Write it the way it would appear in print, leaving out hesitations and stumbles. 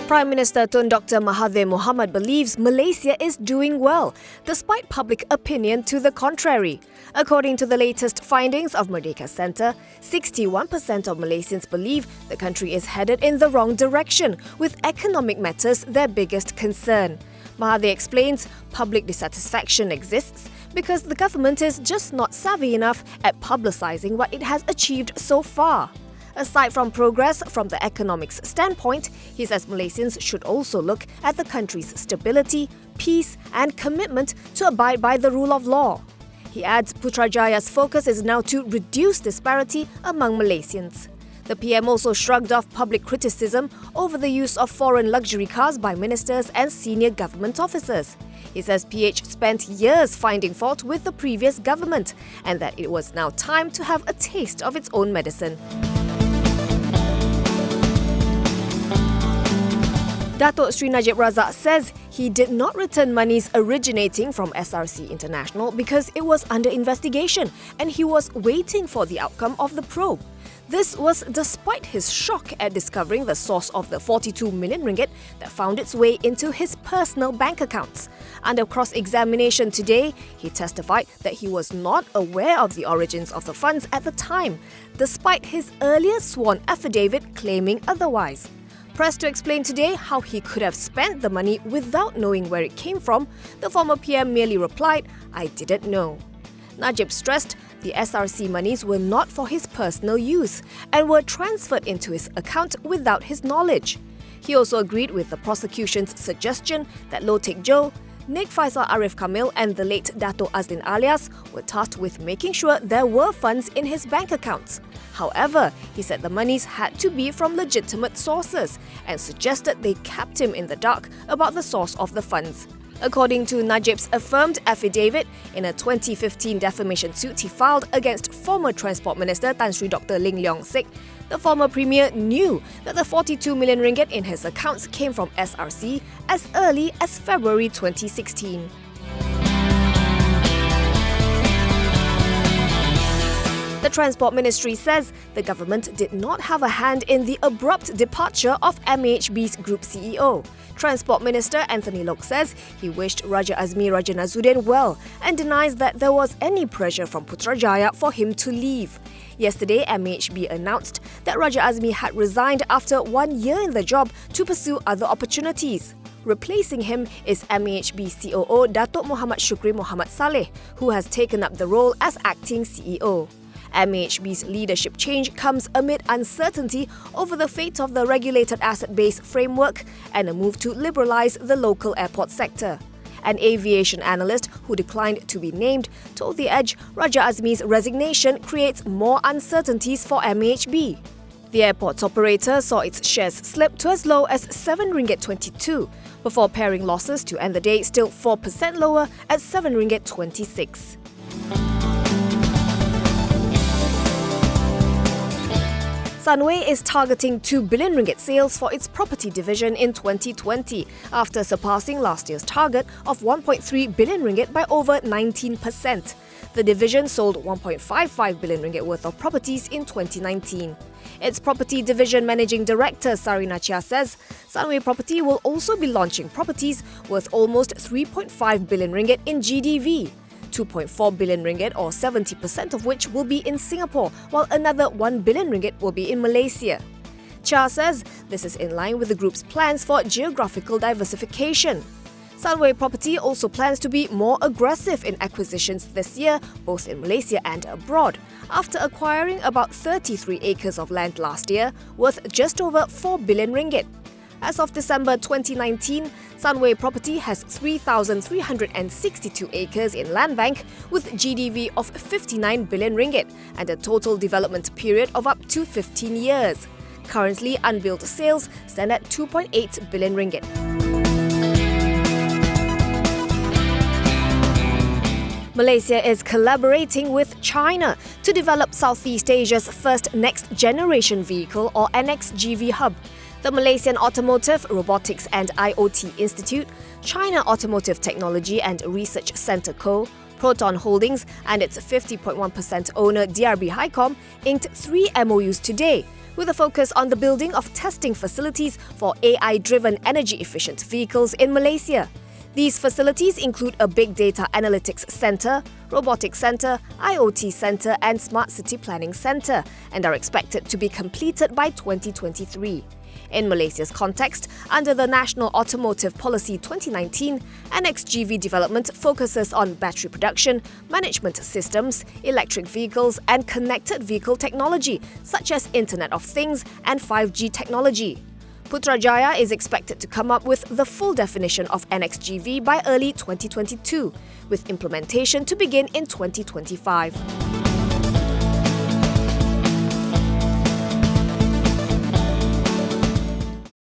Prime Minister Tun Dr. Mahathir Mohamad believes Malaysia is doing well, despite public opinion to the contrary. According to the latest findings of Merdeka Centre, 61% of Malaysians believe the country is headed in the wrong direction, with economic matters their biggest concern. Mahathir explains public dissatisfaction exists because the government is just not savvy enough at publicising what it has achieved so far. Aside from progress from the economics standpoint, he says Malaysians should also look at the country's stability, peace and commitment to abide by the rule of law. He adds Putrajaya's focus is now to reduce disparity among Malaysians. The PM also shrugged off public criticism over the use of foreign luxury cars by ministers and senior government officers. He says PH spent years finding fault with the previous government and that it was now time to have a taste of its own medicine. Datuk Seri Najib Razak says he did not return monies originating from SRC International because it was under investigation and he was waiting for the outcome of the probe. This was despite his shock at discovering the source of the 42 million ringgit that found its way into his personal bank accounts. Under cross-examination today, he testified that he was not aware of the origins of the funds at the time, despite his earlier sworn affidavit claiming otherwise. Pressed to explain today how he could have spent the money without knowing where it came from, the former PM merely replied, "I didn't know." Najib stressed the SRC monies were not for his personal use and were transferred into his account without his knowledge. He also agreed with the prosecution's suggestion that Loh Teck Joe, Nik Faisal Arif Kamil and the late Dato' Azlin Alias were tasked with making sure there were funds in his bank accounts. However, he said the monies had to be from legitimate sources and suggested they kept him in the dark about the source of the funds. According to Najib's affirmed affidavit, in a 2015 defamation suit he filed against former Transport Minister Tan Sri Dr. Ling Leong Sik, the former Premier knew that the 42 million ringgit in his accounts came from SRC as early as February 2016. The Transport Ministry says the government did not have a hand in the abrupt departure of MAHB's Group CEO. Transport Minister Anthony Loke says he wished Raja Azmi Raja Nazuddin well and denies that there was any pressure from Putrajaya for him to leave. Yesterday, MAHB announced that Raja Azmi had resigned after 1 year in the job to pursue other opportunities. Replacing him is MAHB COO Datuk Muhammad Shukri Muhammad Saleh, who has taken up the role as acting CEO. MAHB's leadership change comes amid uncertainty over the fate of the regulated asset-based framework and a move to liberalise the local airport sector. An aviation analyst who declined to be named told The Edge Raja Azmi's resignation creates more uncertainties for MAHB. The airport's operator saw its shares slip to as low as RM7.22 before paring losses to end the day still 4% lower at RM7.26. Sunway is targeting 2 billion ringgit sales for its property division in 2020 after surpassing last year's target of 1.3 billion ringgit by over 19%. The division sold 1.55 billion ringgit worth of properties in 2019. Its property division managing director Sari Nachia says Sunway Property will also be launching properties worth almost 3.5 billion ringgit in GDV. 2.4 billion ringgit or 70% of which will be in Singapore, while another 1 billion ringgit will be in Malaysia. Chia says this is in line with the group's plans for geographical diversification. Sunway Property also plans to be more aggressive in acquisitions this year, both in Malaysia and abroad, after acquiring about 33 acres of land last year, worth just over 4 billion ringgit. As of December 2019, Sunway Property has 3,362 acres in land bank with GDV of 59 billion ringgit and a total development period of up to 15 years. Currently, unbilled sales stand at 2.8 billion ringgit. Malaysia is collaborating with China to develop Southeast Asia's first next-generation vehicle or NXGV hub. The Malaysian Automotive, Robotics and IoT Institute, China Automotive Technology and Research Centre Co., Proton Holdings and its 50.1% owner DRB Hicom inked 3 MOUs today, with a focus on the building of testing facilities for AI-driven energy-efficient vehicles in Malaysia. These facilities include a Big Data Analytics Centre, Robotics Centre, IoT Centre and Smart City Planning Centre, and are expected to be completed by 2023. In Malaysia's context, under the National Automotive Policy 2019, NXGV development focuses on battery production, management systems, electric vehicles and connected vehicle technology such as Internet of Things and 5G technology. Putrajaya is expected to come up with the full definition of NXGV by early 2022, with implementation to begin in 2025.